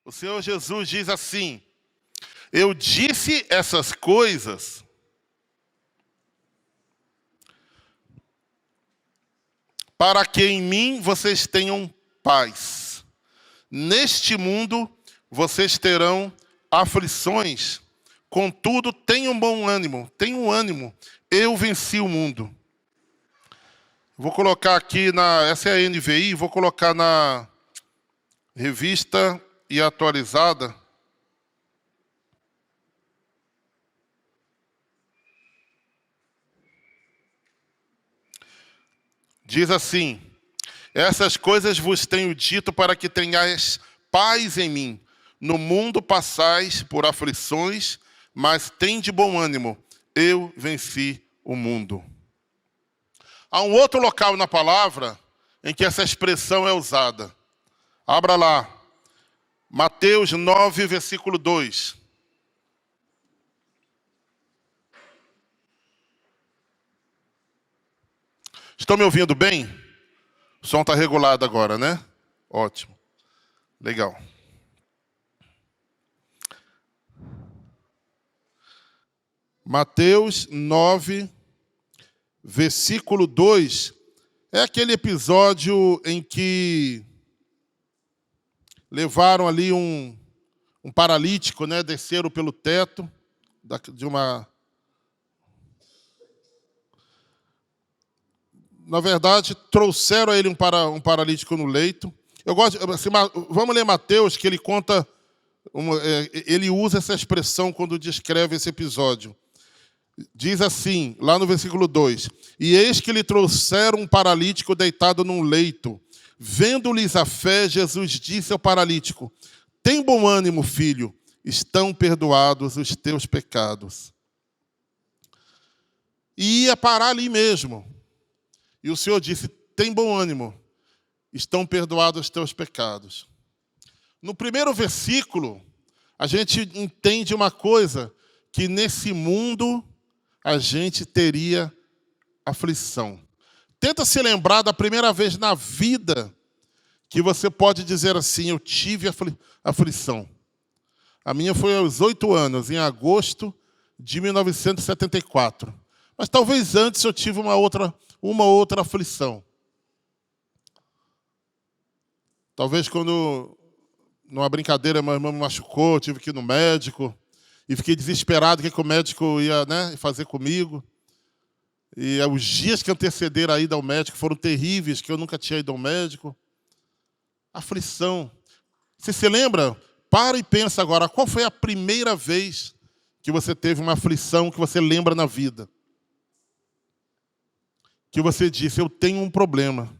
O Senhor Jesus diz assim: eu disse essas coisas para que em mim vocês tenham paz. Neste mundo vocês terão aflições, contudo tenham bom ânimo, tenham ânimo, eu venci o mundo. Vou colocar aqui essa é a NVI, vou colocar na Revista e Atualizada. Diz assim: essas coisas vos tenho dito para que tenhais paz em mim. No mundo passais por aflições, mas tende bom ânimo. Eu venci o mundo. Há um outro local na palavra em que essa expressão é usada. Abra lá. Mateus 9, versículo 2. Estão me ouvindo bem? O som está regulado agora, né? Ótimo. Legal. Mateus 9, versículo 2. É aquele episódio em que levaram ali um paralítico, né? Desceram pelo teto de uma... Na verdade, trouxeram a ele um paralítico no leito. Eu gosto, assim, vamos ler Mateus, que ele conta, ele usa essa expressão quando descreve esse episódio. Diz assim, lá no versículo 2: e eis que lhe trouxeram um paralítico deitado num leito. Vendo-lhes a fé, Jesus disse ao paralítico: tem bom ânimo, filho, estão perdoados os teus pecados. E ia parar ali mesmo. E o Senhor disse: tem bom ânimo, estão perdoados os teus pecados. No primeiro versículo, a gente entende uma coisa, que nesse mundo a gente teria aflição. Tenta se lembrar da primeira vez na vida que você pode dizer assim: eu tive aflição. A minha foi aos 8 anos, em agosto de 1974. Mas talvez antes eu tive uma outra aflição. Talvez quando, numa brincadeira, meu irmão me machucou, tive que ir no médico, e fiquei desesperado o que o médico ia, né, fazer comigo. E os dias que antecederam a ida ao médico foram terríveis, que eu nunca tinha ido ao médico. Aflição. Você se lembra? Para e pensa agora, qual foi a primeira vez que você teve uma aflição que você lembra na vida? Que você disse: eu tenho um problema.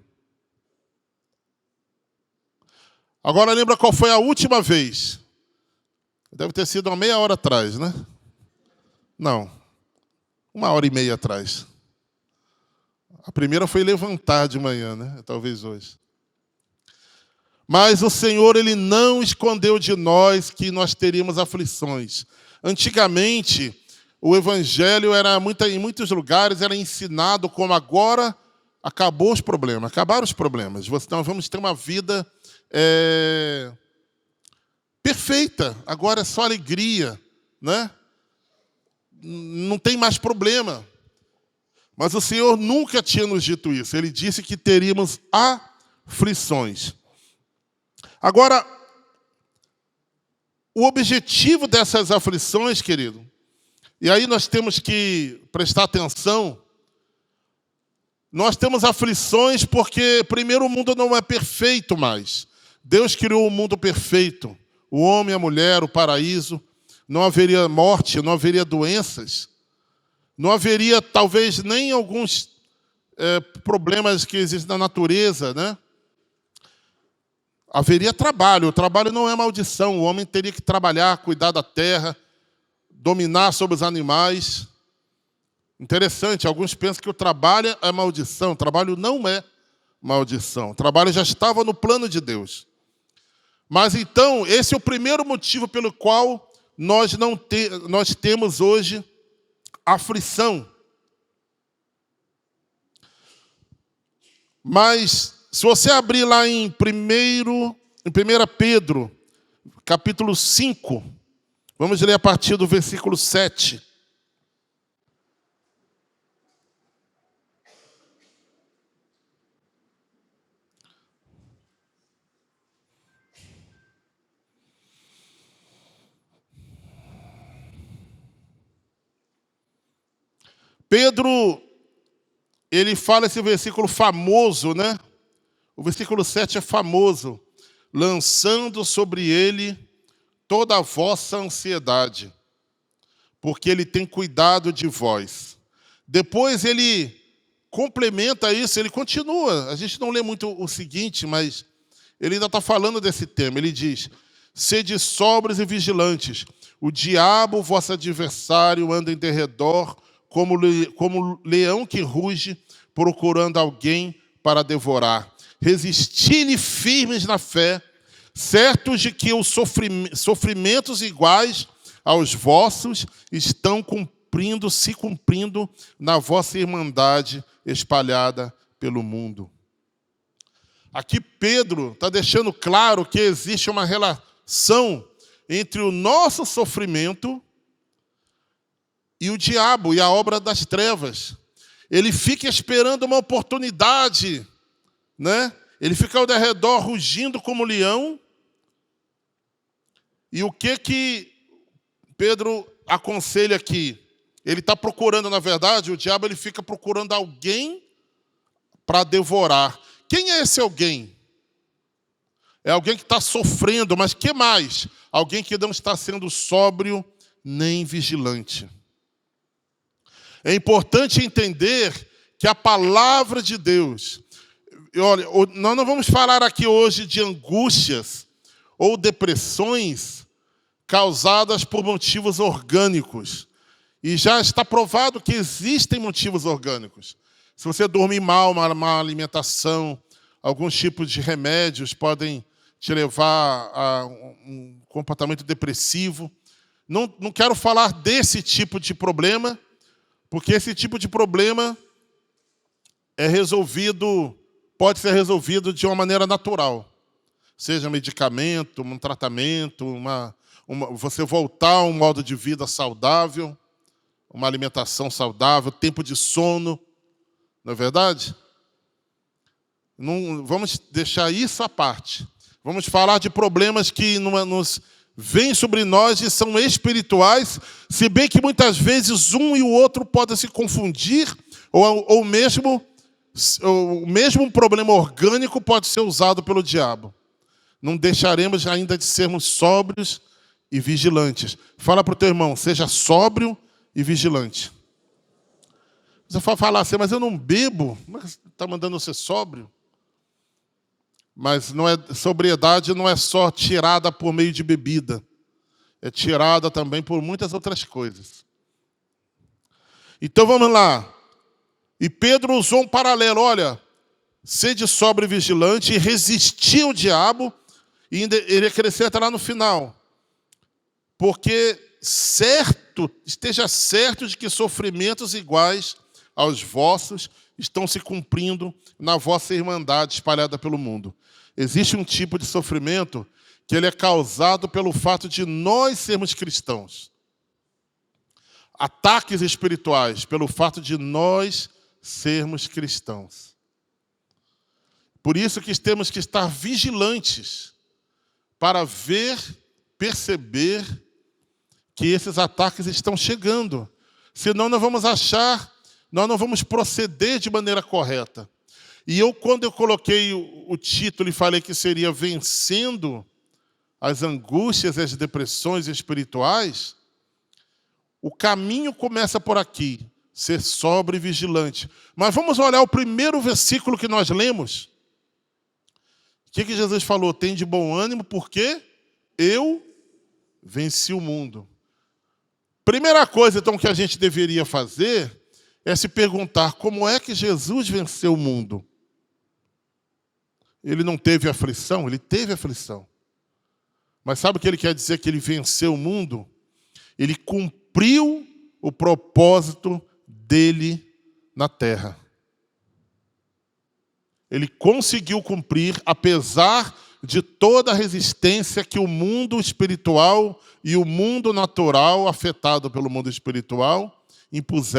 Agora lembra qual foi a última vez? Deve ter sido uma meia hora atrás, né? Não, 1h30 atrás. A primeira foi levantar de manhã, né? Talvez hoje. Mas o Senhor, Ele não escondeu de nós que nós teríamos aflições. Antigamente, o Evangelho em muitos lugares era ensinado como agora acabaram os problemas. Nós vamos ter uma vida perfeita. Agora é só alegria, né? Não tem mais problema. Mas o Senhor nunca tinha nos dito isso. Ele disse que teríamos aflições. Agora, o objetivo dessas aflições, querido, e aí nós temos que prestar atenção. Nós temos aflições porque, primeiro, o mundo não é perfeito mais. Deus criou um mundo perfeito. O homem, a mulher, o paraíso. Não haveria morte, não haveria doenças. Não haveria, talvez, nem alguns problemas que existem na natureza, né? Haveria trabalho. O trabalho não é maldição. O homem teria que trabalhar, cuidar da terra, dominar sobre os animais. Interessante, alguns pensam que o trabalho é maldição. O trabalho não é maldição. O trabalho já estava no plano de Deus. Mas então, esse é o primeiro motivo pelo qual nós temos hoje aflição. Mas, se você abrir lá em 1 Pedro, capítulo 5. Vamos ler a partir do versículo 7. Pedro, ele fala esse versículo famoso, né? O versículo 7 é famoso. Lançando sobre ele toda a vossa ansiedade, porque ele tem cuidado de vós. Depois ele complementa isso, ele continua. A gente não lê muito o seguinte, mas ele ainda está falando desse tema. Ele diz: sede sóbrios e vigilantes. O diabo, vosso adversário, anda em derredor como leão que ruge, procurando alguém para devorar. Resisti-lhe firmes na fé, certos de que os sofrimentos iguais aos vossos estão se cumprindo na vossa irmandade espalhada pelo mundo. Aqui Pedro está deixando claro que existe uma relação entre o nosso sofrimento e o diabo e a obra das trevas. Ele fica esperando uma oportunidade, né? Ele fica ao derredor rugindo como leão. E o que Pedro aconselha aqui? Ele está procurando, na verdade, o diabo ele fica procurando alguém para devorar. Quem é esse alguém? É alguém que está sofrendo, mas que mais? Alguém que não está sendo sóbrio nem vigilante. É importante entender que a palavra de Deus... Olha, nós não vamos falar aqui hoje de angústias ou depressões causadas por motivos orgânicos. E já está provado que existem motivos orgânicos. Se você dormir mal, uma má alimentação, alguns tipos de remédios podem te levar a um comportamento depressivo. Não quero falar desse tipo de problema, porque esse tipo de problema pode ser resolvido de uma maneira natural. Seja medicamento, um tratamento, você voltar a um modo de vida saudável, uma alimentação saudável, tempo de sono. Não é verdade? Não, vamos deixar isso à parte. Vamos falar de problemas que nos vêm sobre nós e são espirituais, se bem que muitas vezes um e o outro podem se confundir, ou mesmo o mesmo problema orgânico pode ser usado pelo diabo. Não deixaremos ainda de sermos sóbrios e vigilantes. Fala para o teu irmão, seja sóbrio e vigilante. Você vai falar assim, mas eu não bebo. Mas está mandando eu ser sóbrio? Mas sobriedade não é só tirada por meio de bebida. É tirada também por muitas outras coisas. Então vamos lá. E Pedro usou um paralelo. Olha, sede sóbrio e vigilante e resistir ao diabo. E ele acrescenta lá no final. Porque esteja certo de que sofrimentos iguais aos vossos estão se cumprindo na vossa irmandade espalhada pelo mundo. Existe um tipo de sofrimento que ele é causado pelo fato de nós sermos cristãos. Ataques espirituais pelo fato de nós sermos cristãos. Por isso que temos que estar vigilantes para perceber que esses ataques estão chegando. Senão nós não vamos proceder de maneira correta. E quando eu coloquei o título e falei que seria vencendo as angústias e as depressões espirituais, o caminho começa por aqui, ser sóbrio e vigilante. Mas vamos olhar o primeiro versículo que nós lemos. O que Jesus falou? Tem de bom ânimo, porque eu venci o mundo. Primeira coisa, então, que a gente deveria fazer é se perguntar como é que Jesus venceu o mundo. Ele não teve aflição? Ele teve aflição. Mas sabe o que ele quer dizer que ele venceu o mundo? Ele cumpriu o propósito dele na terra. Ele conseguiu cumprir, apesar de toda a resistência que o mundo espiritual e o mundo natural, afetado pelo mundo espiritual, impôs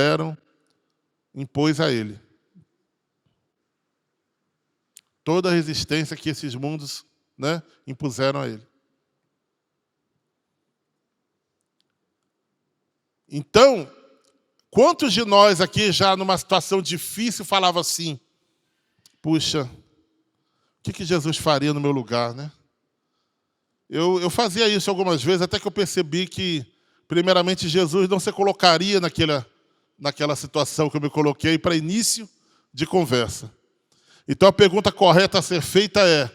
a ele. Toda a resistência que esses mundos, né, impuseram a ele. Então, quantos de nós aqui já numa situação difícil falava assim: puxa, o que Jesus faria no meu lugar, né? Eu fazia isso algumas vezes, até que eu percebi que, primeiramente, Jesus não se colocaria naquela situação que eu me coloquei para início de conversa. Então, a pergunta correta a ser feita é: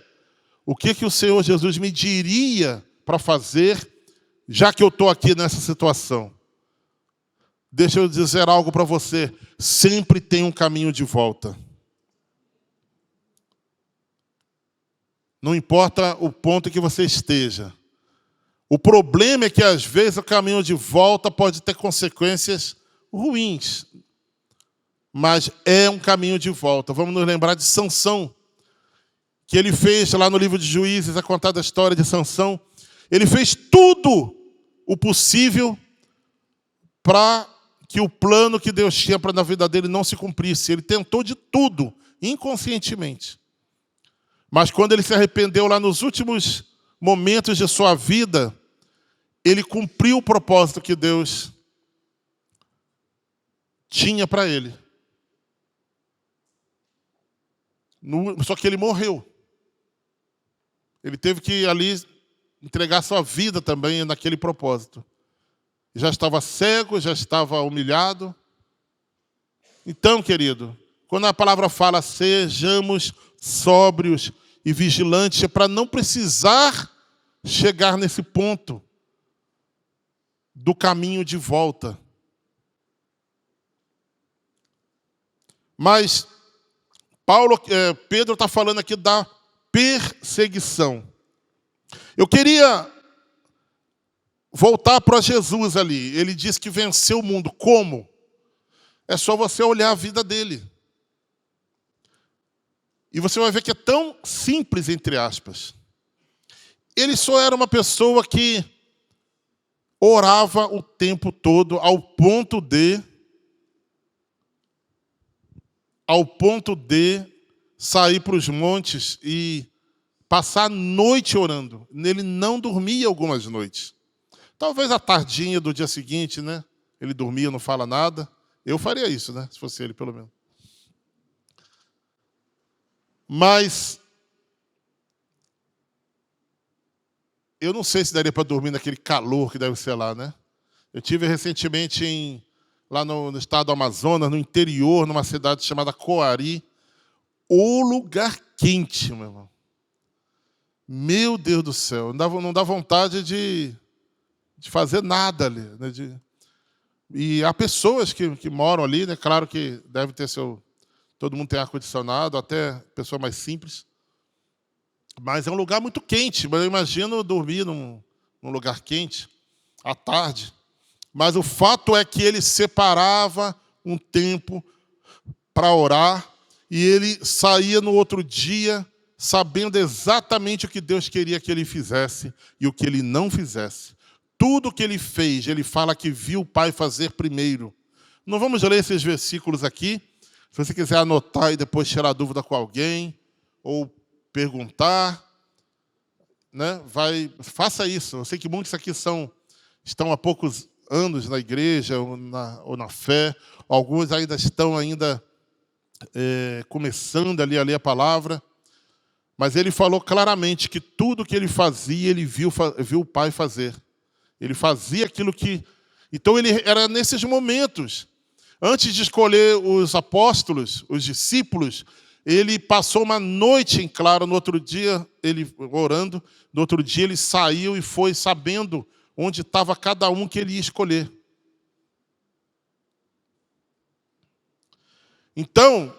o que o Senhor Jesus me diria para fazer, já que eu estou aqui nessa situação? Deixa eu dizer algo para você: sempre tem um caminho de volta. Não importa o ponto em que você esteja. O problema é que, às vezes, o caminho de volta pode ter consequências ruins. Mas é um caminho de volta. Vamos nos lembrar de Sansão, que ele fez lá no livro de Juízes, a contar da história de Sansão. Ele fez tudo o possível para que o plano que Deus tinha para a vida dele não se cumprisse. Ele tentou de tudo, inconscientemente. Mas quando ele se arrependeu lá nos últimos momentos de sua vida, ele cumpriu o propósito que Deus tinha para ele. Só que ele morreu. Ele teve que ali entregar sua vida também naquele propósito. Já estava cego, já estava humilhado. Então, querido, quando a palavra fala sejamos sóbrios e vigilantes, é para não precisar chegar nesse ponto do caminho de volta. Mas Pedro está falando aqui da perseguição. Eu queria voltar para Jesus ali. Ele diz que venceu o mundo. Como? É só você olhar a vida dele. E você vai ver que é tão simples, entre aspas. Ele só era uma pessoa que orava o tempo todo ao ponto de sair para os montes e passar a noite orando. Ele não dormia algumas noites. Talvez à tardinha do dia seguinte, né? Ele dormia, não fala nada. Eu faria isso, né? Se fosse ele, pelo menos. Mas eu não sei se daria para dormir naquele calor que deve ser lá, né? Eu tive recentemente lá no estado do Amazonas, no interior, numa cidade chamada Coari. O lugar quente, meu irmão. Meu Deus do céu. Não dá vontade de fazer nada ali. Né? E há pessoas que moram ali, né? Claro que deve ter todo mundo tem ar-condicionado, até pessoa mais simples. Mas é um lugar muito quente. Mas eu imagino dormir num lugar quente, à tarde. Mas o fato é que ele separava um tempo para orar e ele saía no outro dia sabendo exatamente o que Deus queria que ele fizesse e o que ele não fizesse. Tudo que ele fez, ele fala que viu o Pai fazer primeiro. Não vamos ler esses versículos aqui. Se você quiser anotar e depois tirar dúvida com alguém, ou perguntar, né, faça isso. Eu sei que muitos aqui estão há poucos anos na igreja ou na fé. Alguns ainda estão começando ali a ler a palavra. Mas ele falou claramente que tudo que ele fazia, ele viu o Pai fazer. Ele fazia aquilo que... Então, ele era nesses momentos. Antes de escolher os apóstolos, os discípulos, ele passou uma noite em claro. No outro dia, ele orando. No outro dia, ele saiu e foi sabendo onde estava cada um que ele ia escolher. Então,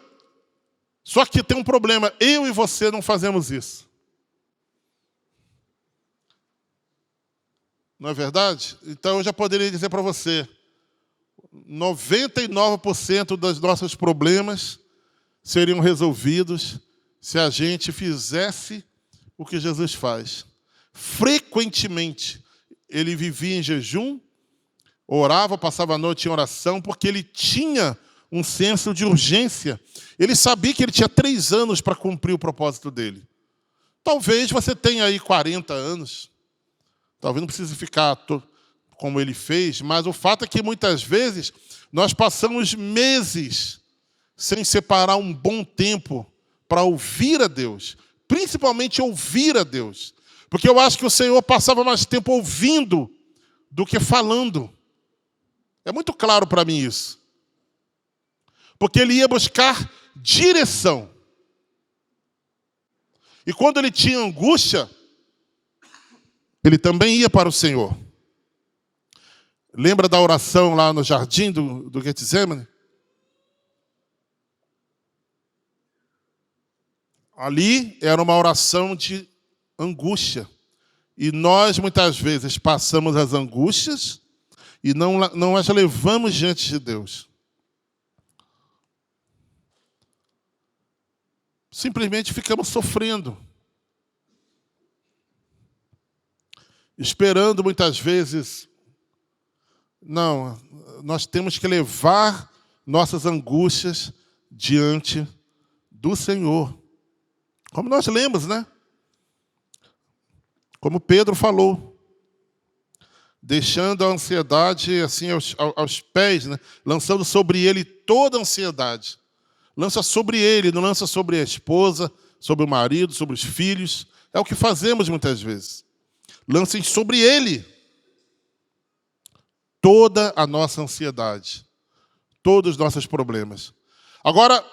só que tem um problema. Eu e você não fazemos isso. Não é verdade? Então, eu já poderia dizer para você, 99% dos nossos problemas seriam resolvidos se a gente fizesse o que Jesus faz. Frequentemente, ele vivia em jejum, orava, passava a noite em oração, porque ele tinha um senso de urgência. Ele sabia que ele tinha 3 anos para cumprir o propósito dele. Talvez você tenha aí 40 anos, talvez não precise ficar como ele fez, mas o fato é que muitas vezes nós passamos meses sem separar um bom tempo para ouvir a Deus, principalmente ouvir a Deus. Porque eu acho que o Senhor passava mais tempo ouvindo do que falando. É muito claro para mim isso. Porque ele ia buscar direção. E quando ele tinha angústia, ele também ia para o Senhor. Lembra da oração lá no jardim do Getsemane? Ali era uma oração de angústia. E nós, muitas vezes, passamos as angústias e não as levamos diante de Deus. Simplesmente ficamos sofrendo. Esperando, muitas vezes. Não, nós temos que levar nossas angústias diante do Senhor. Como nós lemos, né? Como Pedro falou. Deixando a ansiedade assim aos pés, né? Lançando sobre ele toda a ansiedade. Lança sobre ele, não lança sobre a esposa, sobre o marido, sobre os filhos. É o que fazemos muitas vezes. Lancem sobre ele toda a nossa ansiedade, todos os nossos problemas. Agora,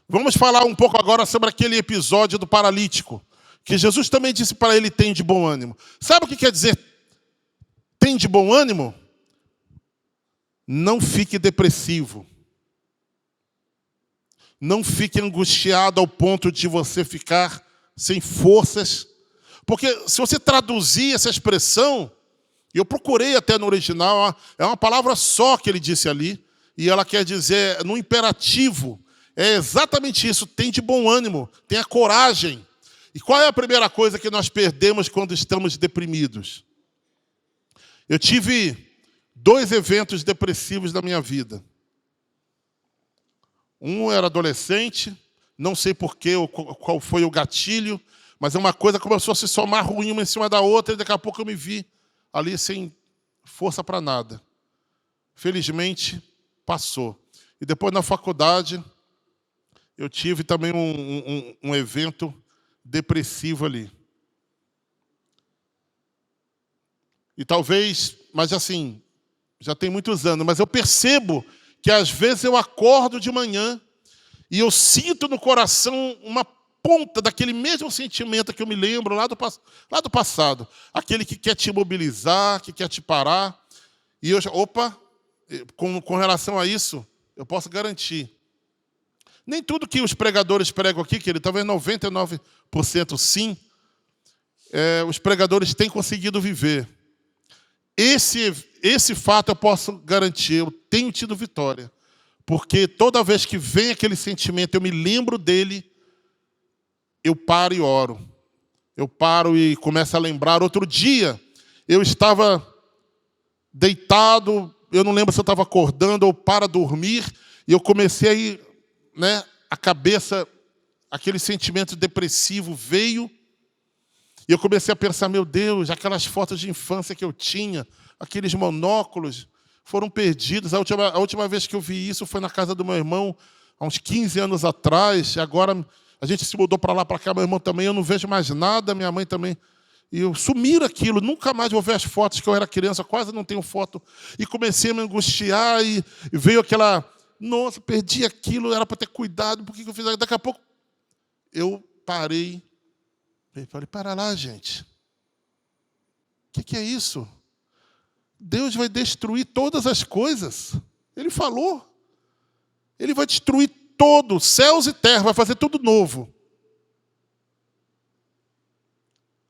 vamos falar um pouco agora sobre aquele episódio do paralítico, que Jesus também disse para ele: tem de bom ânimo. Sabe o que quer dizer tem de bom ânimo? Não fique depressivo. Não fique angustiado ao ponto de você ficar sem forças. Porque se você traduzir essa expressão, eu procurei até no original, é uma palavra só que ele disse ali, e ela quer dizer, no imperativo, é exatamente isso: tem de bom ânimo, tenha coragem. E qual é a primeira coisa que nós perdemos quando estamos deprimidos? Eu tive 2 eventos depressivos na minha vida. Um era adolescente, não sei porquê, qual foi o gatilho, mas uma coisa começou a se somar ruim uma em cima da outra, e daqui a pouco eu me vi ali sem força para nada. Felizmente, passou. E depois, na faculdade, eu tive também um evento depressivo ali. E talvez, mas assim, já tem muitos anos, mas eu percebo que às vezes eu acordo de manhã e eu sinto no coração uma ponta daquele mesmo sentimento que eu me lembro lá do passado. Aquele que quer te imobilizar, que quer te parar. E eu já, com relação a isso, eu posso garantir. Nem tudo que os pregadores pregam aqui, querido, talvez 99% sim, os pregadores têm conseguido viver. Esse fato eu posso garantir, eu tenho tido vitória. Porque toda vez que vem aquele sentimento, eu me lembro dele, eu paro e oro. Eu paro e começo a lembrar. Outro dia, eu estava deitado, eu não lembro se eu estava acordando ou para dormir, e eu comecei a cabeça, aquele sentimento depressivo veio, e eu comecei a pensar: meu Deus, aquelas fotos de infância que eu tinha, aqueles monóculos, foram perdidos. A última vez que eu vi isso foi na casa do meu irmão, há uns 15 anos atrás. E agora a gente se mudou para lá, para cá, meu irmão também. Eu não vejo mais nada, minha mãe também. E eu sumiram aquilo, nunca mais vou ver as fotos que eu era criança, quase não tenho foto. E comecei a me angustiar e veio aquela: nossa, perdi aquilo, era para ter cuidado, por que eu fiz aquilo? Daqui a pouco eu parei. Falei: para lá, gente. O que é isso? Deus vai destruir todas as coisas. Ele falou. Ele vai destruir todo, céus e terra, vai fazer tudo novo.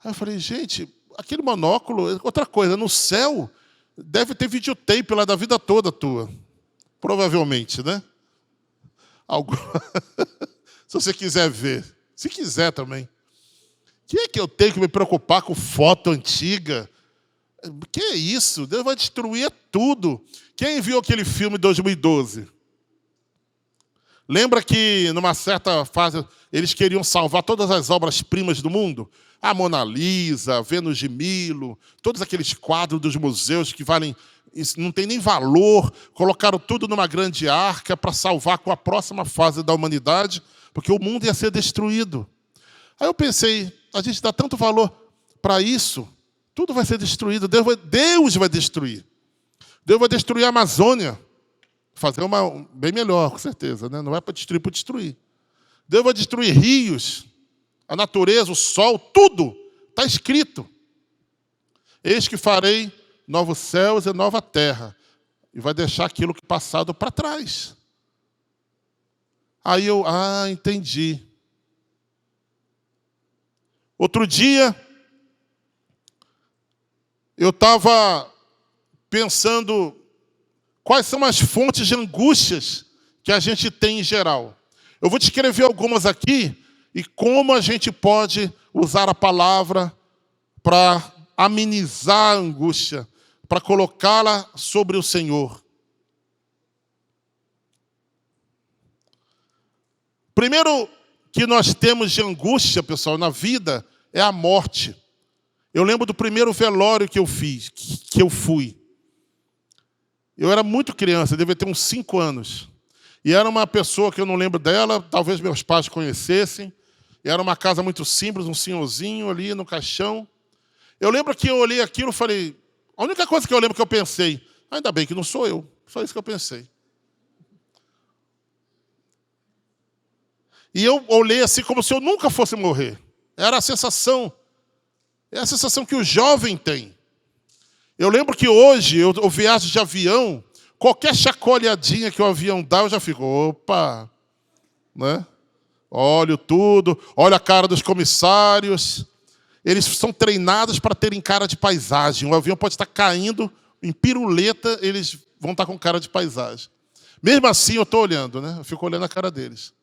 Aí eu falei: gente, aquele monóculo, outra coisa, no céu deve ter videotape lá da vida toda tua. Provavelmente, né? Se você quiser ver. Se quiser também. Que é que eu tenho que me preocupar com foto antiga? Que é isso? Deus vai destruir tudo. Quem viu aquele filme de 2012? Lembra que, numa certa fase, eles queriam salvar todas as obras-primas do mundo? A Mona Lisa, a Vênus de Milo, todos aqueles quadros dos museus que valem, não tem nem valor, colocaram tudo numa grande arca para salvar com a próxima fase da humanidade, porque o mundo ia ser destruído. Aí eu pensei, a gente dá tanto valor para isso, tudo vai ser destruído, Deus vai destruir. Deus vai destruir a Amazônia. Fazer uma bem melhor, com certeza, né? Não é para destruir, para destruir. Deus vai destruir rios, a natureza, o sol, tudo. Está escrito. Eis que farei novos céus e nova terra. E vai deixar aquilo que passado para trás. Aí eu, entendi. Outro dia, eu estava pensando quais são as fontes de angústias que a gente tem em geral. Eu vou descrever algumas aqui e como a gente pode usar a palavra para amenizar a angústia, para colocá-la sobre o Senhor. Primeiro que nós temos de angústia, pessoal, na vida, é a morte. Eu lembro do primeiro velório que eu fui. Eu era muito criança, devia ter uns 5 anos. E era uma pessoa que eu não lembro dela, talvez meus pais conhecessem. E era uma casa muito simples, um senhorzinho ali no caixão. Eu lembro que eu olhei aquilo e falei... A única coisa que eu lembro que eu pensei, ainda bem que não sou eu. Só isso que eu pensei. E eu olhei assim como se eu nunca fosse morrer. Era a sensação. É a sensação que o jovem tem. Eu lembro que hoje, eu viajo de avião, qualquer chacoalhadinha que o avião dá, eu já fico, opa, né? Olho tudo, olho a cara dos comissários. Eles são treinados para terem cara de paisagem. O avião pode estar caindo em piruleta, eles vão estar com cara de paisagem. Mesmo assim, eu estou olhando, né? Eu fico olhando a cara deles.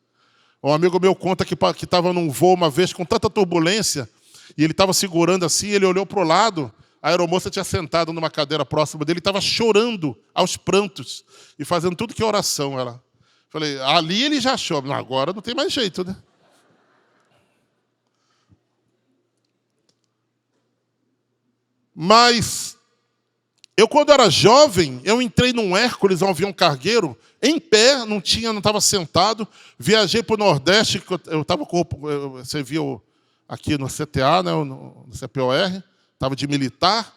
Um amigo meu conta que estava num voo uma vez com tanta turbulência, e ele estava segurando assim, ele olhou para o lado, a aeromoça tinha sentado numa cadeira próxima dele, estava chorando aos prantos e fazendo tudo que é oração. Ela. Falei, ali ele já chora. Agora não tem mais jeito, né? Mas, eu quando era jovem, eu entrei num Hércules, um avião cargueiro, em pé, não estava sentado, viajei para o Nordeste, eu estava com, você viu aqui no CTA, né, no CPOR, estava de militar,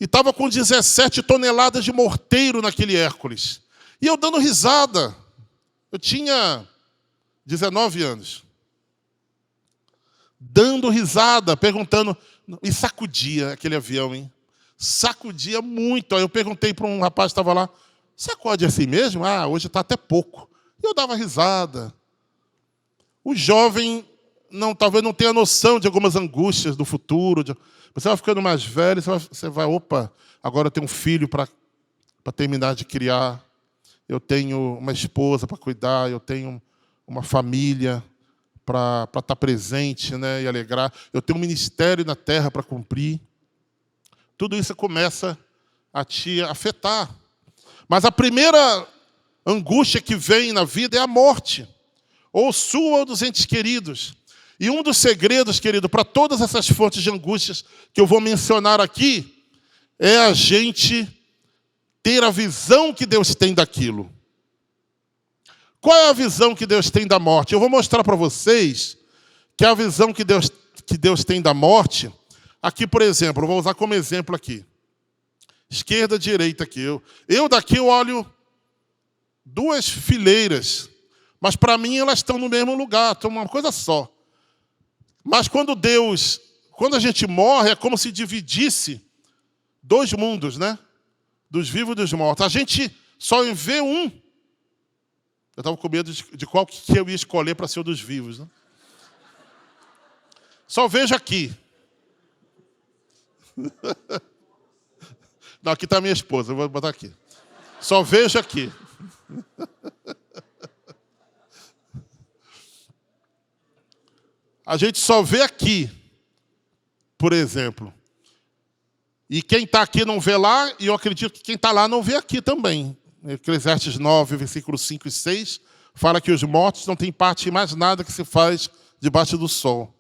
e estava com 17 toneladas de morteiro naquele Hércules. E eu dando risada. Eu tinha 19 anos. Dando risada, perguntando... E sacudia aquele avião, hein? Sacudia muito. Aí eu perguntei para um rapaz que estava lá, sacode assim mesmo? Hoje está até pouco. E eu dava risada. O jovem talvez não tenha noção de algumas angústias do futuro. Você vai ficando mais velho, você vai, agora eu tenho um filho para terminar de criar. Eu tenho uma esposa para cuidar, eu tenho uma família para estar presente, né, e alegrar. Eu tenho um ministério na terra para cumprir. Tudo isso começa a te afetar. Mas a primeira angústia que vem na vida é a morte. Ou sua ou dos entes queridos. E um dos segredos, querido, para todas essas fontes de angústias que eu vou mencionar aqui, é a gente ter a visão que Deus tem daquilo. Qual é a visão que Deus tem da morte? Eu vou mostrar para vocês que a visão que Deus tem da morte, aqui, por exemplo, eu vou usar como exemplo aqui. Esquerda, direita aqui. Eu daqui eu olho 2 fileiras, mas para mim elas estão no mesmo lugar, estão uma coisa só. Mas quando a gente morre, é como se dividisse 2 mundos, né? Dos vivos e dos mortos. A gente só vê um. Eu estava com medo de qual que eu ia escolher para ser o dos vivos, né? Só vejo aqui. Não, aqui está a minha esposa, eu vou botar aqui. Só vejo aqui. A gente só vê aqui. por exemplo. E quem está aqui não vê lá, e eu acredito que quem está lá não vê aqui também. Eclesiastes 9, versículos 5 e 6, fala que os mortos não têm parte em mais nada que se faz debaixo do sol.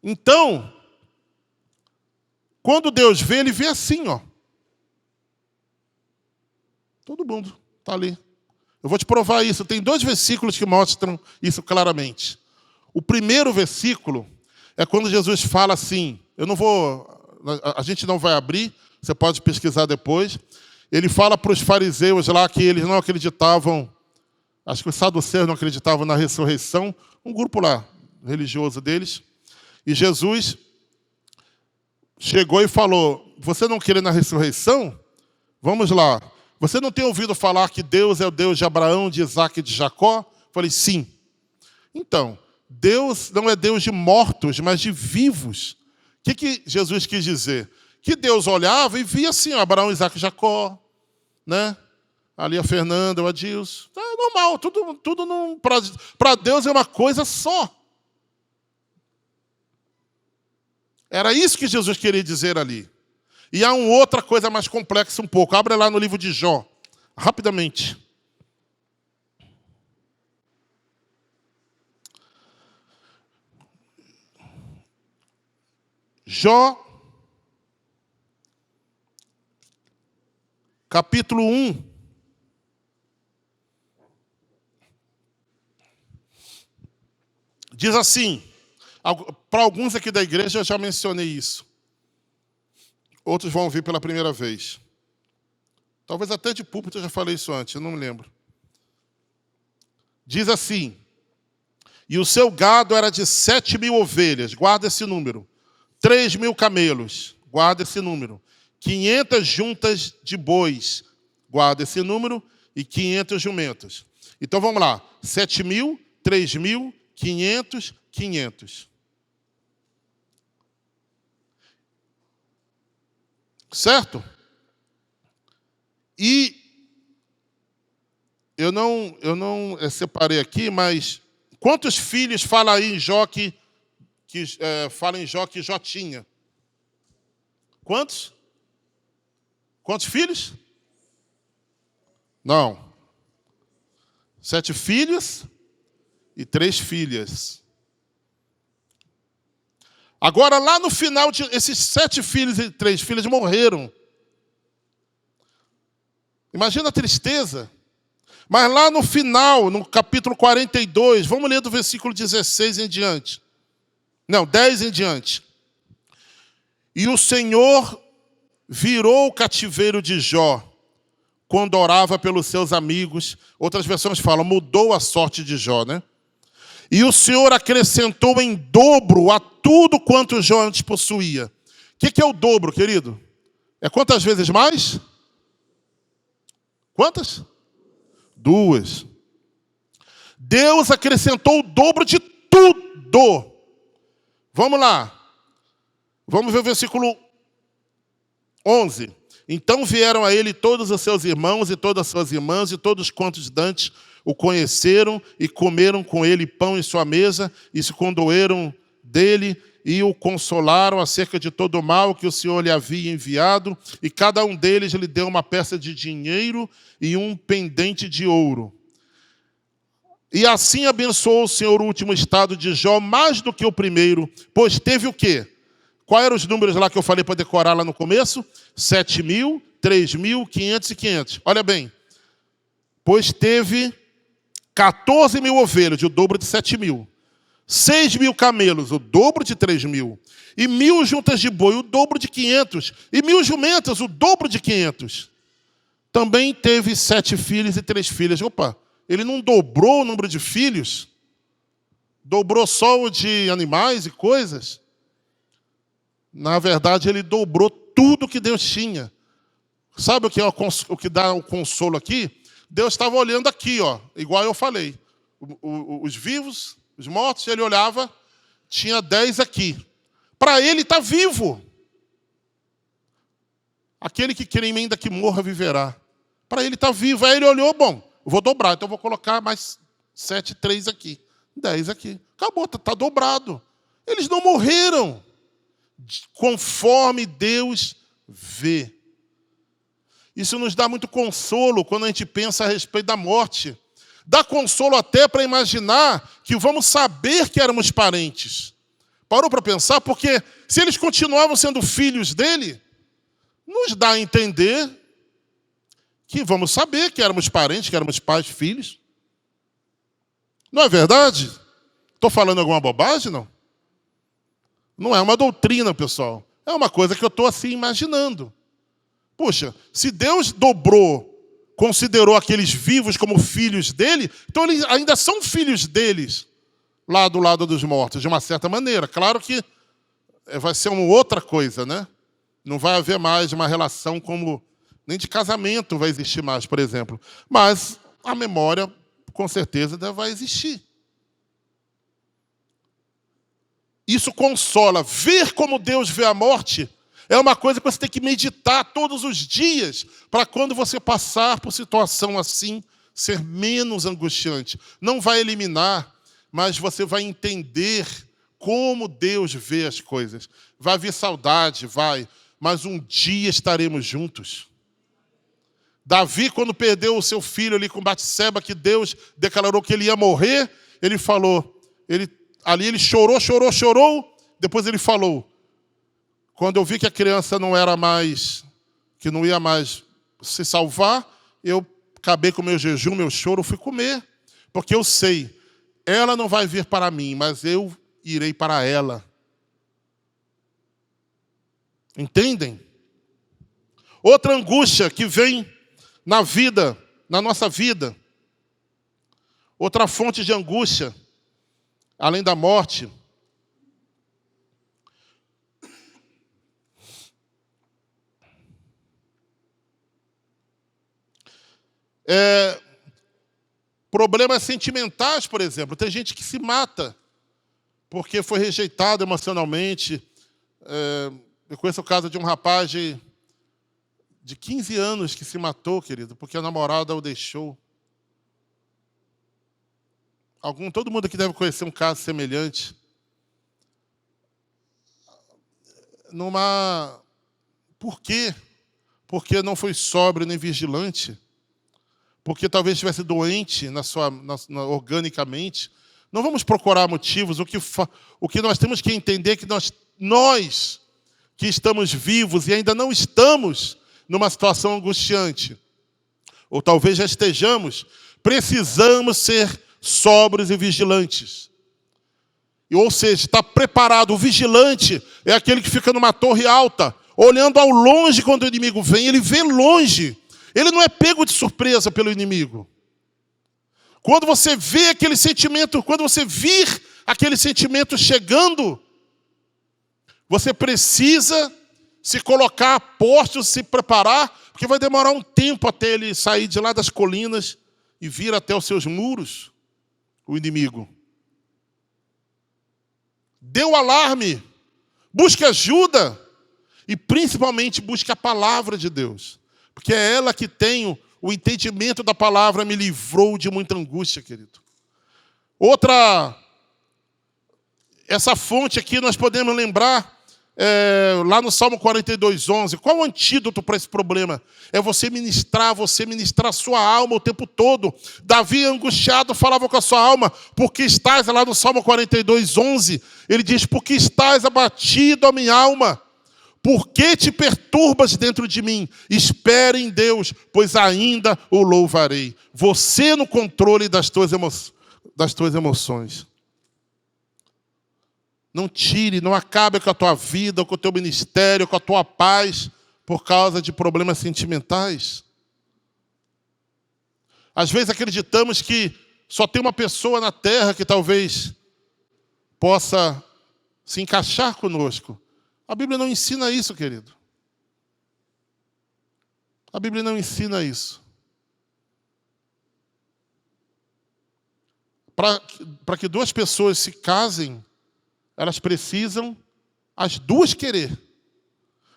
Então, quando Deus vê, ele vê assim, ó. Todo mundo está ali. Eu vou te provar isso. Tem 2 versículos que mostram isso claramente. O primeiro versículo é quando Jesus fala assim, a gente não vai abrir, você pode pesquisar depois. Ele fala para os fariseus lá que eles não acreditavam, acho que os saduceus não acreditavam na ressurreição, um grupo lá, religioso deles. E Jesus chegou e falou, você não crê na ressurreição? Vamos lá. Você não tem ouvido falar que Deus é o Deus de Abraão, de Isaac e de Jacó? Falei, sim. Então, Deus não é Deus de mortos, mas de vivos. O que Jesus quis dizer? Que Deus olhava e via assim, ó, Abraão, Isaac e Jacó, né? Ali a Fernanda, o Adilson. É normal, tudo para Deus é uma coisa só. Era isso que Jesus queria dizer ali. E há uma outra coisa mais complexa um pouco. Abra lá no livro de Jó, rapidamente. Jó, capítulo 1. Diz assim, para alguns aqui da igreja eu já mencionei isso. Outros vão ouvir pela primeira vez. Talvez até de púlpito eu já falei isso antes, eu não me lembro. Diz assim, e o seu gado era de 7.000 ovelhas, guarda esse número. 3.000 camelos, guarda esse número. 500 juntas de bois, guarda esse número. E 500 jumentos. Então vamos lá, 7.000, 3.000, 500, 500. Certo? E eu não separei aqui, mas quantos filhos fala aí em Jó que Jó tinha? Quantos? Quantos filhos? Não. 7 filhos e 3 filhas. Agora, lá no final, esses 7 filhos e 3 filhas morreram. Imagina a tristeza. Mas lá no final, no capítulo 42, vamos ler do versículo 16 em diante. Não, 10 em diante. E o Senhor virou o cativeiro de Jó, quando orava pelos seus amigos. Outras versões falam, mudou a sorte de Jó, né? E o Senhor acrescentou em dobro a tudo quanto Jó antes possuía. O que é o dobro, querido? É quantas vezes mais? Quantas? 2. Deus acrescentou o dobro de tudo. Vamos lá. Vamos ver o versículo 11. Então vieram a ele todos os seus irmãos e todas as suas irmãs e todos quantos dantes o conheceram e comeram com ele pão em sua mesa e se condoeram dele e o consolaram acerca de todo o mal que o Senhor lhe havia enviado, e cada um deles lhe deu uma peça de dinheiro e um pendente de ouro. E assim abençoou o Senhor o último estado de Jó mais do que o primeiro, pois teve o quê? Quais eram os números lá que eu falei para decorar lá no começo? 7.000, 3.000, 500 e 500. Olha bem. Pois teve 14.000 ovelhas, o dobro de 7.000. 6.000 camelos, o dobro de 3.000. E 1.000 juntas de boi, o dobro de 500. E 1.000 jumentas, o dobro de 500. Também teve 7 filhos e 3 filhas. Opa, ele não dobrou o número de filhos? Dobrou só o de animais e coisas? Na verdade, ele dobrou tudo que Deus tinha. Sabe o que dá o consolo aqui? Deus estava olhando aqui, ó, igual eu falei. Os vivos, os mortos, ele olhava, tinha 10 aqui. Para ele está vivo. Aquele que crê em mim, ainda que morra, viverá. Para ele está vivo. Aí ele olhou, bom, eu vou dobrar, então eu vou colocar mais 7, 3 aqui. 10 aqui. Acabou, está dobrado. Eles não morreram conforme Deus vê. Isso nos dá muito consolo quando a gente pensa a respeito da morte. Dá consolo até para imaginar que vamos saber que éramos parentes. Parou para pensar? Porque se eles continuavam sendo filhos dele, nos dá a entender que vamos saber que éramos parentes, que éramos pais, filhos. Não é verdade? Estou falando alguma bobagem, não? Não é uma doutrina, pessoal. É uma coisa que eu estou assim imaginando. Puxa, se Deus considerou aqueles vivos como filhos dele, então eles ainda são filhos deles, lá do lado dos mortos, de uma certa maneira. Claro que vai ser uma outra coisa, né? Não vai haver mais uma relação como... Nem de casamento vai existir mais, por exemplo. Mas a memória, com certeza, vai existir. Isso consola. Ver como Deus vê a morte é uma coisa que você tem que meditar todos os dias para quando você passar por situação assim, ser menos angustiante. Não vai eliminar, mas você vai entender como Deus vê as coisas. Vai haver saudade, vai, mas um dia estaremos juntos. Davi, quando perdeu o seu filho ali com Batseba, que Deus declarou que ele ia morrer, ele falou, ali ele chorou, depois ele falou, quando eu vi que a criança não era mais, que não ia mais se salvar, eu acabei com o meu jejum, meu choro, fui comer, porque eu sei, ela não vai vir para mim, mas eu irei para ela. Entendem? Outra angústia que vem na vida, na nossa vida, outra fonte de angústia, além da morte, problemas sentimentais, por exemplo. Tem gente que se mata porque foi rejeitado emocionalmente. Eu conheço o caso de um rapaz de 15 anos que se matou, querido, porque a namorada o deixou. Todo mundo aqui deve conhecer um caso semelhante. Por quê? Porque não foi sóbrio nem vigilante. Porque talvez estivesse doente organicamente. Não vamos procurar motivos. O que nós temos que entender é que nós que estamos vivos e ainda não estamos numa situação angustiante, ou talvez já estejamos, precisamos ser sóbrios e vigilantes. Ou seja, está preparado. O vigilante é aquele que fica numa torre alta, olhando ao longe quando o inimigo vem. Ele vê longe. Ele não é pego de surpresa pelo inimigo. Quando você vê aquele sentimento, quando você vir aquele sentimento chegando, você precisa se colocar a posto, se preparar, porque vai demorar um tempo até ele sair de lá das colinas e vir até os seus muros, o inimigo. Dê o alarme, busque ajuda e principalmente busque a palavra de Deus. Porque é ela que tem o entendimento da palavra, me livrou de muita angústia, querido. Essa fonte aqui nós podemos lembrar, lá no Salmo 42:11. Qual o antídoto para esse problema? É você ministrar a sua alma o tempo todo. Davi, angustiado, falava com a sua alma, porque estás, lá no Salmo 42:11, ele diz, porque estás abatido a minha alma? Por que te perturbas dentro de mim? Espere em Deus, pois ainda o louvarei. Você no controle das tuas emoções. Não tire, não acabe com a tua vida, com o teu ministério, com a tua paz, por causa de problemas sentimentais. Às vezes acreditamos que só tem uma pessoa na terra que talvez possa se encaixar conosco. A Bíblia não ensina isso, querido. A Bíblia não ensina isso. Para que duas pessoas se casem, elas precisam as duas querer.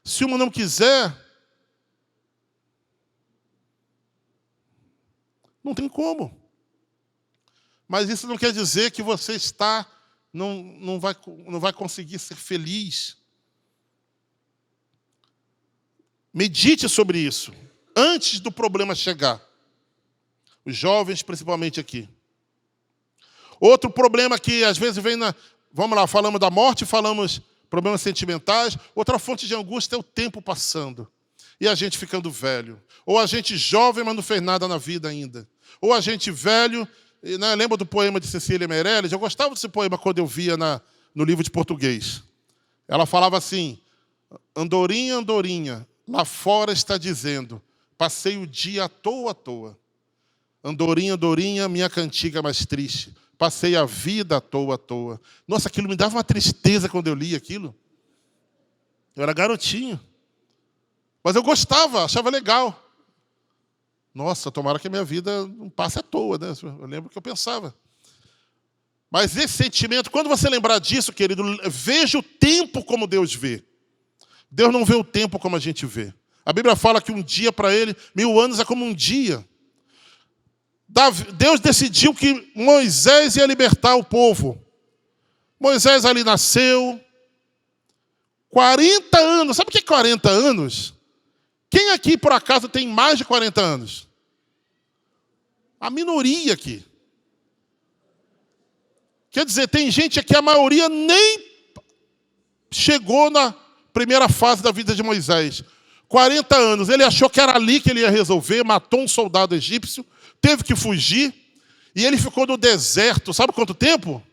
Se uma não quiser, não tem como. Mas isso não quer dizer que você não vai conseguir ser feliz. Medite sobre isso, antes do problema chegar. Os jovens, principalmente aqui. Outro problema que às vezes vem Vamos lá, falamos da morte, falamos problemas sentimentais. Outra fonte de angústia é o tempo passando. E a gente ficando velho. Ou a gente jovem, mas não fez nada na vida ainda. Ou a gente velho... Né, lembra do poema de Cecília Meirelles? Eu gostava desse poema quando eu via no livro de português. Ela falava assim: Andorinha, andorinha, lá fora está dizendo, passei o dia à toa. Andorinha, andorinha, minha cantiga mais triste. Passei a vida à toa. Nossa, aquilo me dava uma tristeza quando eu li aquilo. Eu era garotinho. Mas eu gostava, achava legal. Nossa, tomara que a minha vida não passe à toa, né? Eu lembro que eu pensava. Mas esse sentimento, quando você lembrar disso, querido, veja o tempo como Deus vê. Deus não vê o tempo como a gente vê. A Bíblia fala que um dia para ele, 1000 anos é como um dia. Deus decidiu que Moisés ia libertar o povo. Moisés ali nasceu. 40 anos. Sabe o que é 40 anos? Quem aqui, por acaso, tem mais de 40 anos? A minoria aqui. Quer dizer, tem gente aqui, a maioria nem chegou na primeira fase da vida de Moisés. 40 anos. Ele achou que era ali que ele ia resolver, matou um soldado egípcio, teve que fugir, e ele ficou no deserto. Sabe quanto tempo?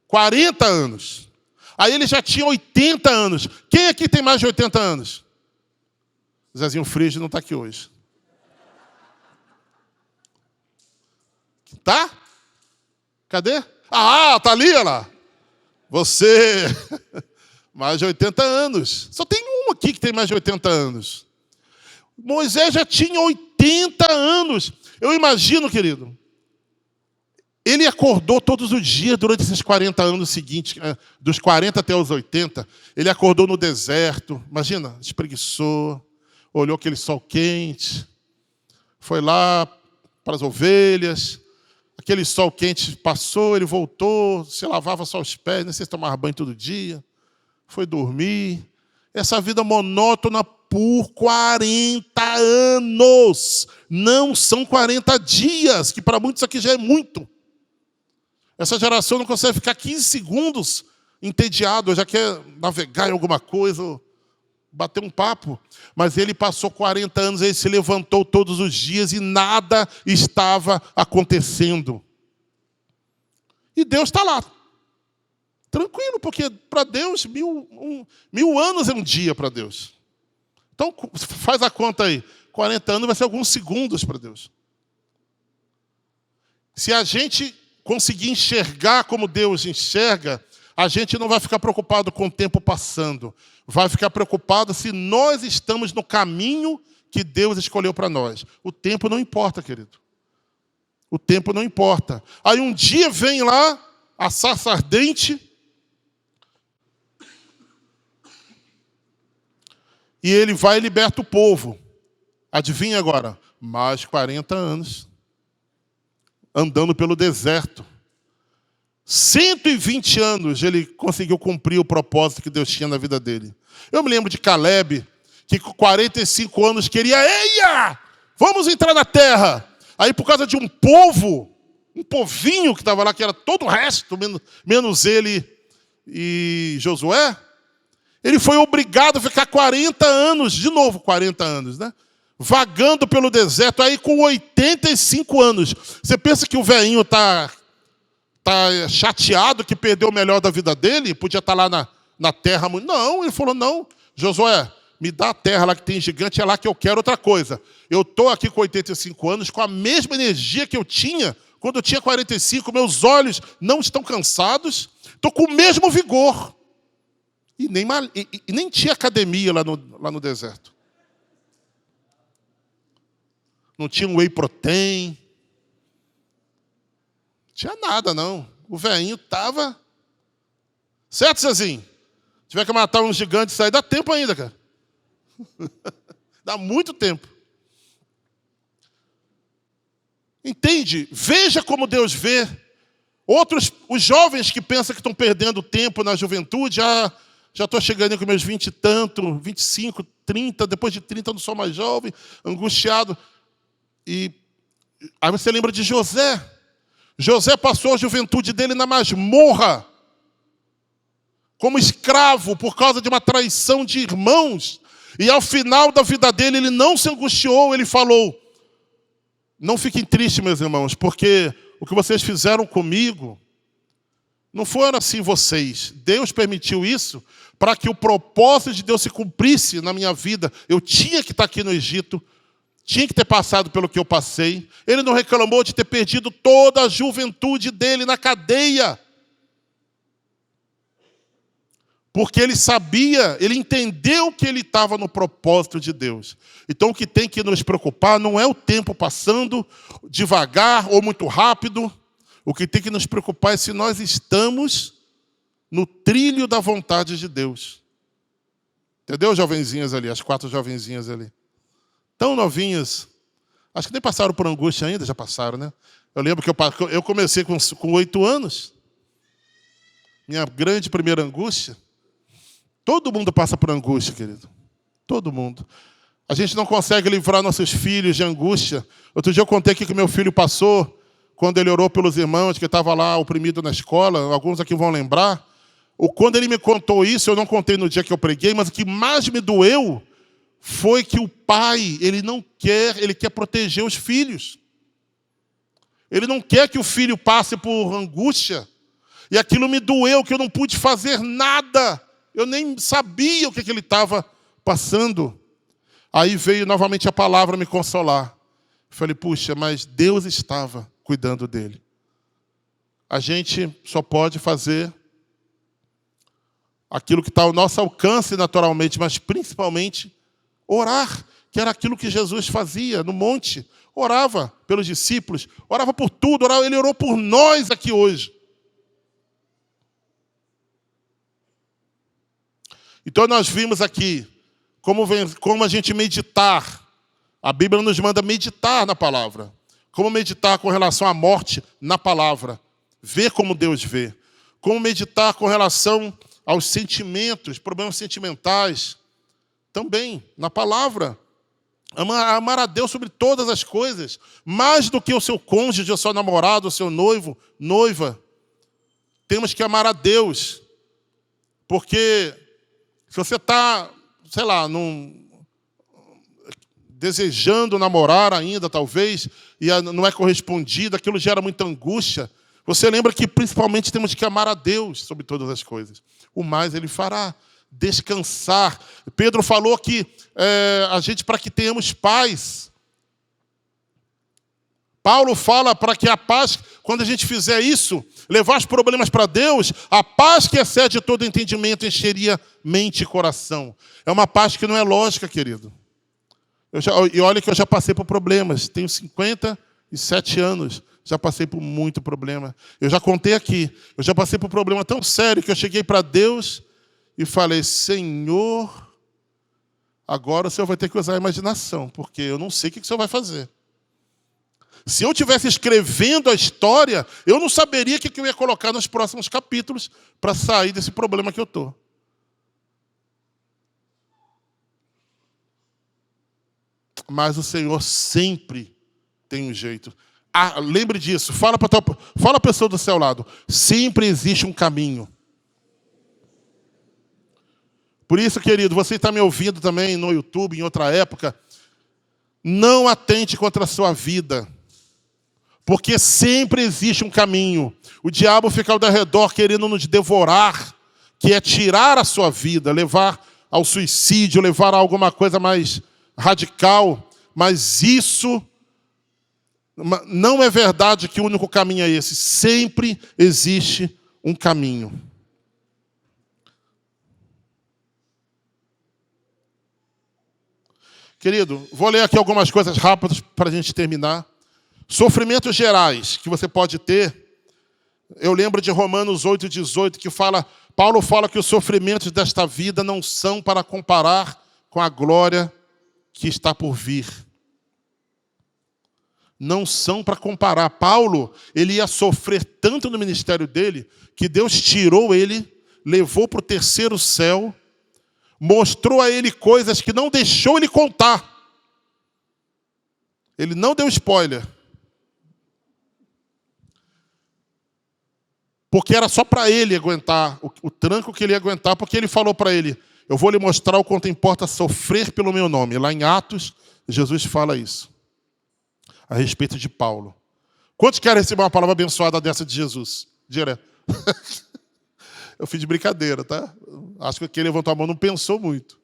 40 anos. Aí ele já tinha 80 anos. Quem aqui tem mais de 80 anos? Zezinho Frígio não está aqui hoje. Tá? Cadê? Ah, tá ali, olha lá. Você, mais de 80 anos. Só tem um aqui que tem mais de 80 anos. Moisés já tinha 80 anos. Eu imagino, querido, ele acordou todos os dias durante esses 40 anos seguintes, dos 40 até os 80. Ele acordou no deserto. Imagina, espreguiçou, olhou aquele sol quente, foi lá para as ovelhas. Aquele sol quente passou, ele voltou, se lavava só os pés, nem sei se tomava banho todo dia, foi dormir. Essa vida monótona por 40 anos. Não são 40 dias, que para muitos aqui já é muito. Essa geração não consegue ficar 15 segundos entediado, já quer navegar em alguma coisa, bater um papo. Mas ele passou 40 anos, ele se levantou todos os dias e nada estava acontecendo. E Deus está lá. Tranquilo, porque para Deus, 1000 anos é um dia para Deus. Então, faz a conta aí. 40 anos vai ser alguns segundos para Deus. Se a gente conseguir enxergar como Deus enxerga, a gente não vai ficar preocupado com o tempo passando. Vai ficar preocupado se nós estamos no caminho que Deus escolheu para nós. O tempo não importa, querido. O tempo não importa. Aí um dia vem lá a sarça ardente e ele vai e liberta o povo. Adivinha agora? Mais 40 anos. Andando pelo deserto. 120 anos ele conseguiu cumprir o propósito que Deus tinha na vida dele. Eu me lembro de Caleb, que com 45 anos queria, eia, vamos entrar na terra. Aí por causa de um povinho que estava lá, que era todo o resto, menos ele e Josué, ele foi obrigado a ficar 40 anos, de novo 40 anos, né? Vagando pelo deserto, aí com 85 anos. Você pensa que o velhinho está chateado que perdeu o melhor da vida dele? Podia estar lá na terra. Não, ele falou, não, Josué, me dá a terra lá que tem gigante, é lá que eu quero outra coisa. Eu estou aqui com 85 anos, com a mesma energia que eu tinha quando eu tinha 45, meus olhos não estão cansados, estou com o mesmo vigor. E nem tinha academia lá no deserto. Não tinha um whey protein. Não tinha nada, não. O velhinho estava... Certo, Zezinho? Se tiver que matar um gigante, isso aí dá tempo ainda, cara. Dá muito tempo. Entende? Veja como Deus vê. Outros, os jovens que pensam que estão perdendo tempo na juventude, já estou chegando com meus 20 e tanto, 25, 30, depois de 30 eu não sou mais jovem, angustiado. E aí você lembra de José. José passou a juventude dele na masmorra, como escravo, por causa de uma traição de irmãos. E ao final da vida dele, ele não se angustiou, ele falou: não fiquem tristes, meus irmãos, porque o que vocês fizeram comigo, não foram assim vocês. Deus permitiu isso para que o propósito de Deus se cumprisse na minha vida. Eu tinha que estar aqui no Egito, tinha que ter passado pelo que eu passei. Ele não reclamou de ter perdido toda a juventude dele na cadeia. Porque ele sabia, ele entendeu que ele estava no propósito de Deus. Então o que tem que nos preocupar não é o tempo passando devagar ou muito rápido. O que tem que nos preocupar é se nós estamos no trilho da vontade de Deus. Entendeu, jovenzinhas ali, as 4 jovenzinhas ali? Tão novinhas. Acho que nem passaram por angústia ainda, já passaram, né? Eu lembro que eu comecei com 8 anos. Minha grande primeira angústia. Todo mundo passa por angústia, querido. Todo mundo. A gente não consegue livrar nossos filhos de angústia. Outro dia eu contei aqui que meu filho passou, quando ele orou pelos irmãos, que estava lá oprimido na escola. Alguns aqui vão lembrar. Quando ele me contou isso, eu não contei no dia que eu preguei, mas o que mais me doeu foi que o pai, ele quer proteger os filhos. Ele não quer que o filho passe por angústia. E aquilo me doeu, que eu não pude fazer nada. Eu nem sabia o que ele estava passando. Aí veio novamente a palavra me consolar. Falei, puxa, mas Deus estava cuidando dele. A gente só pode fazer aquilo que está ao nosso alcance naturalmente, mas principalmente orar, que era aquilo que Jesus fazia no monte. Orava pelos discípulos, orava por tudo, ele orou por nós aqui hoje. Então nós vimos aqui como a gente meditar. A Bíblia nos manda meditar na palavra. Como meditar com relação à morte na palavra. Ver como Deus vê. Como meditar com relação aos sentimentos, problemas sentimentais. Também na palavra. Amar a Deus sobre todas as coisas. Mais do que o seu cônjuge, o seu namorado, o seu noivo, noiva. Temos que amar a Deus. Porque se você está, sei lá, desejando namorar ainda, talvez, e não é correspondido, aquilo gera muita angústia, você lembra que principalmente temos que amar a Deus sobre todas as coisas. O mais Ele fará. Descansar. Pedro falou que a gente, para que tenhamos paz. Paulo fala para que a paz, quando a gente fizer isso, levar os problemas para Deus, a paz que excede todo entendimento encheria mente e coração. É uma paz que não é lógica, querido. E olha que eu já passei por problemas. Tenho 57 anos. Já passei por muito problema. Eu já contei aqui. Eu já passei por um problema tão sério que eu cheguei para Deus e falei, Senhor, agora o Senhor vai ter que usar a imaginação, porque eu não sei o que o Senhor vai fazer. Se eu estivesse escrevendo a história, eu não saberia o que eu ia colocar nos próximos capítulos para sair desse problema que eu estou. Mas o Senhor sempre tem um jeito. Lembre disso. Fala a pessoa do seu lado. Sempre existe um caminho. Por isso, querido, você está me ouvindo também no YouTube, em outra época, não atente contra a sua vida. Porque sempre existe um caminho. O diabo fica ao redor querendo nos devorar, que é tirar a sua vida, levar ao suicídio, levar a alguma coisa mais radical. Mas isso não é verdade que o único caminho é esse. Sempre existe um caminho. Querido, vou ler aqui algumas coisas rápidas para a gente terminar. Sofrimentos gerais que você pode ter. Eu lembro de Romanos 8,18, que Paulo fala que os sofrimentos desta vida não são para comparar com a glória que está por vir. não são para comparar. Paulo, ele ia sofrer tanto no ministério dele, que Deus tirou ele, levou para o terceiro céu, mostrou a ele coisas que não deixou ele contar. Ele não deu spoiler. Porque era só para ele aguentar, o tranco que ele ia aguentar, porque ele falou para ele, eu vou lhe mostrar o quanto importa sofrer pelo meu nome. Lá em Atos, Jesus fala isso, a respeito de Paulo. Quantos querem receber uma palavra abençoada dessa de Jesus? Direto. Eu fiz de brincadeira, tá? Acho que quem levantou a mão não pensou muito.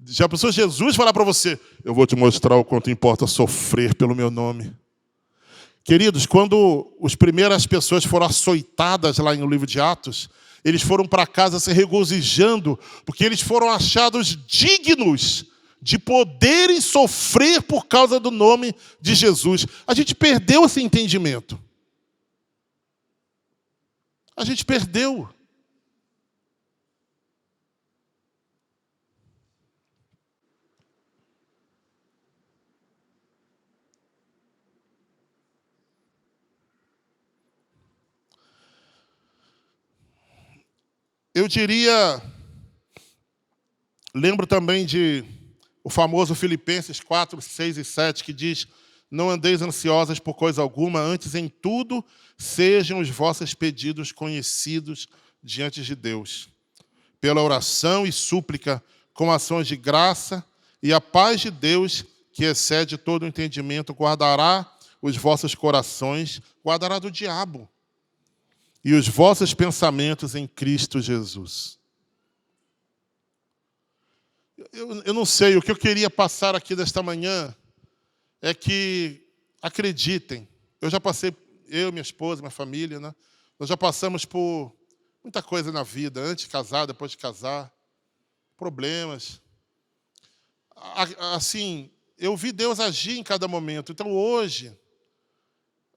Já pensou Jesus falar para você, eu vou te mostrar o quanto importa sofrer pelo meu nome. Queridos, quando as primeiras pessoas foram açoitadas lá no livro de Atos, eles foram para casa se regozijando, porque eles foram achados dignos de poderem sofrer por causa do nome de Jesus. A gente perdeu esse entendimento. A gente perdeu. Eu diria, lembro também de o famoso Filipenses 4, 6 e 7, que diz, não andeis ansiosas por coisa alguma, antes em tudo sejam os vossos pedidos conhecidos diante de Deus. Pela oração e súplica, com ações de graça, e a paz de Deus, que excede todo o entendimento, guardará os vossos corações, guardará do diabo. E os vossos pensamentos em Cristo Jesus. Eu não sei, o que eu queria passar aqui desta manhã é que, acreditem, eu já passei, eu, minha esposa, minha família, né? Nós já passamos por muita coisa na vida, antes de casar, depois de casar, problemas. Assim, eu vi Deus agir em cada momento. Então, hoje,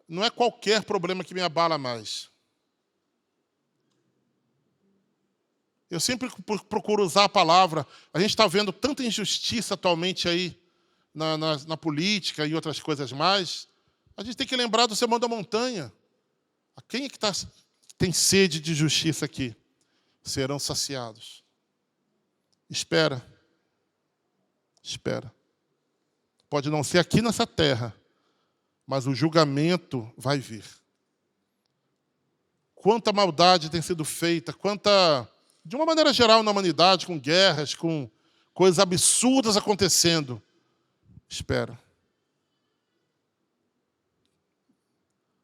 não é qualquer problema que me abala mais. Eu sempre procuro usar a palavra. A gente está vendo tanta injustiça atualmente aí na política e outras coisas mais. A gente tem que lembrar do Sermão da Montanha. Quem é que tem sede de justiça aqui? Serão saciados. Espera. Espera. Pode não ser aqui nessa terra, mas o julgamento vai vir. Quanta maldade tem sido feita, de uma maneira geral na humanidade, com guerras, com coisas absurdas acontecendo. Espera.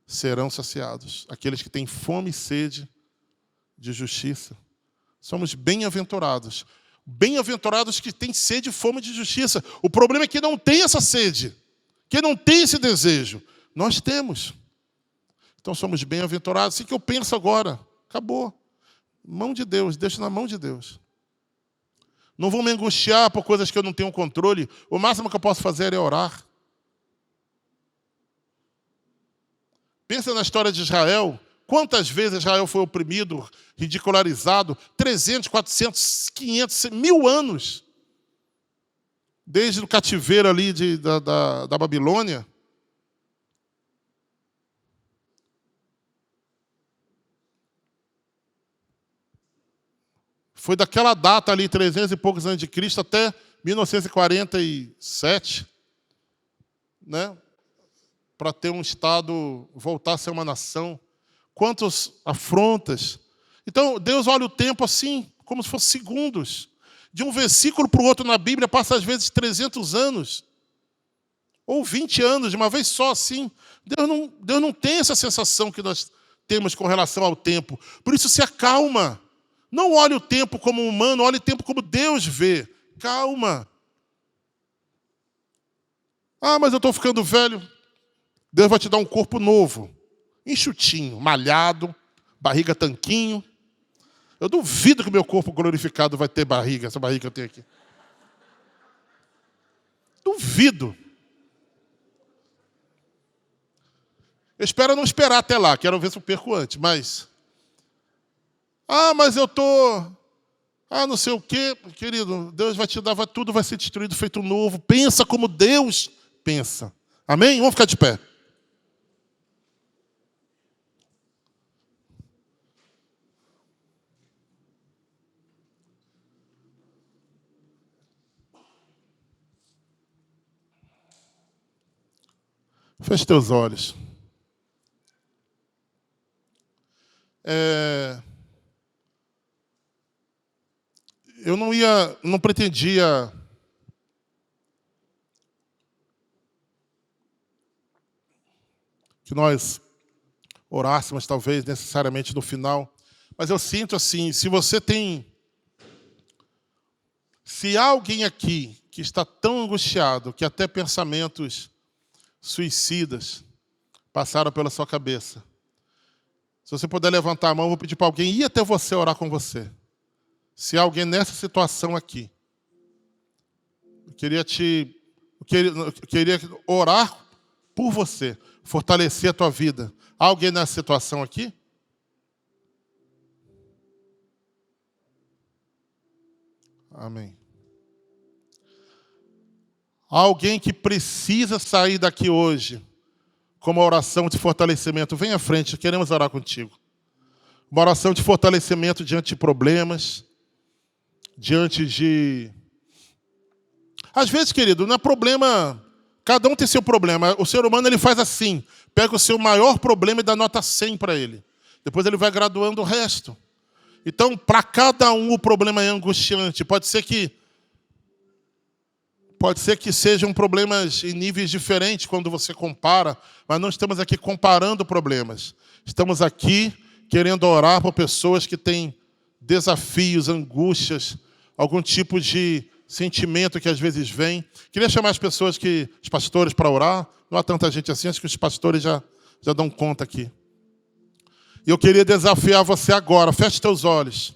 Serão saciados. Aqueles que têm fome e sede de justiça. Somos bem-aventurados. Bem-aventurados que têm sede e fome de justiça. O problema é que não tem essa sede. Que não tem esse desejo. Nós temos. Então somos bem-aventurados. Assim que eu penso agora. Acabou. Mão de Deus, deixo na mão de Deus. Não vou me angustiar por coisas que eu não tenho controle. O máximo que eu posso fazer é orar. Pensa na história de Israel. Quantas vezes Israel foi oprimido, ridicularizado? 300, 400, 500, 1000 anos. Desde o cativeiro ali da Babilônia. Foi daquela data ali, 300 e poucos anos de Cristo, até 1947, né? Para ter um Estado, voltar a ser uma nação. Quantas afrontas. Então, Deus olha o tempo assim, como se fosse segundos. De um versículo para o outro na Bíblia, passa às vezes 300 anos. Ou 20 anos, de uma vez só assim. Deus não tem essa sensação que nós temos com relação ao tempo. Por isso, se acalma. Não olhe o tempo como humano, olhe o tempo como Deus vê. Calma. Ah, mas eu estou ficando velho. Deus vai te dar um corpo novo. Enxutinho, malhado, barriga tanquinho. Eu duvido que o meu corpo glorificado vai ter barriga, essa barriga que eu tenho aqui. Duvido. Eu espero não esperar até lá, quero ver se eu perco antes, mas... Ah, mas eu estou... não sei o quê. Querido, Deus vai te dar, tudo vai ser destruído, feito novo. Pensa como Deus pensa. Amém? Vamos ficar de pé. Feche teus olhos. Eu não pretendia que nós orássemos, talvez, necessariamente no final. Mas eu sinto assim, se há alguém aqui que está tão angustiado que até pensamentos suicidas passaram pela sua cabeça, se você puder levantar a mão, eu vou pedir para alguém ir até você orar com você. Se há alguém nessa situação aqui, eu queria orar por você, fortalecer a tua vida. Há alguém nessa situação aqui? Amém. Há alguém que precisa sair daqui hoje com uma oração de fortalecimento? Vem à frente, queremos orar contigo. Uma oração de fortalecimento diante de problemas, diante de... Às vezes, querido, não é problema... Cada um tem seu problema. O ser humano ele faz assim, pega o seu maior problema e dá nota 100 para ele. Depois ele vai graduando o resto. Então, para cada um o problema é angustiante. Pode ser que sejam problemas em níveis diferentes quando você compara, mas não estamos aqui comparando problemas. Estamos aqui querendo orar por pessoas que têm desafios, angústias, algum tipo de sentimento que às vezes vem. Queria chamar os pastores para orar. Não há tanta gente assim, acho que os pastores já dão conta aqui. E eu queria desafiar você agora. Feche teus olhos.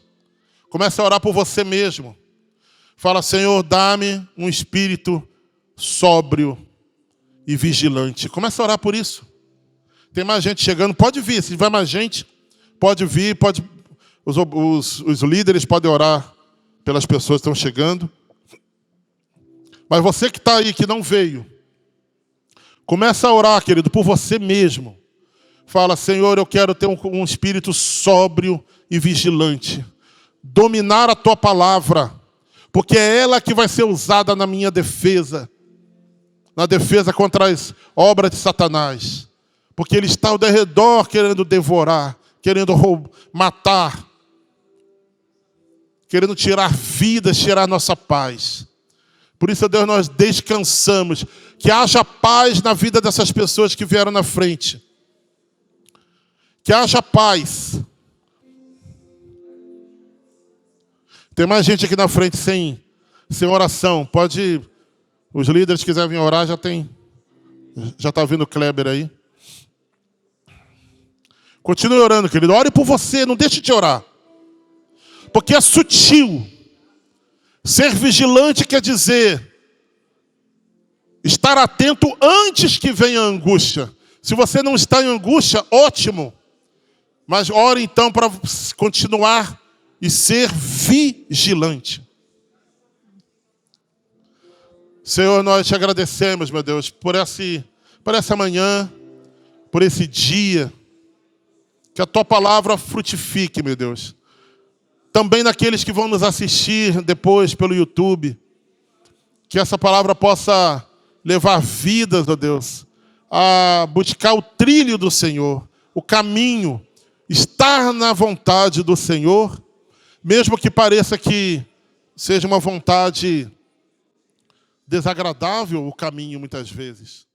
Comece a orar por você mesmo. Fala, Senhor, dá-me um espírito sóbrio e vigilante. Comece a orar por isso. Tem mais gente chegando. Pode vir. Se vai mais gente, pode vir. Os líderes podem orar pelas pessoas que estão chegando. Mas você que está aí, que não veio, começa a orar, querido, por você mesmo. Fala, Senhor, eu quero ter um espírito sóbrio e vigilante. Dominar a tua palavra, porque é ela que vai ser usada na minha defesa. Na defesa contra as obras de Satanás. Porque ele está ao derredor querendo devorar, querendo matar, querendo tirar vidas, tirar nossa paz. Por isso, Deus, nós descansamos. Que haja paz na vida dessas pessoas que vieram na frente. Que haja paz. Tem mais gente aqui na frente sem oração. Pode, os líderes que quiserem vir orar, já está vindo o Kleber aí. Continue orando, querido. Ore por você, não deixe de orar. Porque é sutil. Ser vigilante quer dizer estar atento antes que venha a angústia. Se você não está em angústia, ótimo. Mas ore então para continuar e ser vigilante. Senhor, nós te agradecemos, meu Deus, por essa manhã, por esse dia. Que a tua palavra frutifique, meu Deus. Também naqueles que vão nos assistir depois pelo YouTube. Que essa palavra possa levar vidas, ó Deus, a buscar o trilho do Senhor, o caminho, estar na vontade do Senhor, mesmo que pareça que seja uma vontade desagradável o caminho muitas vezes.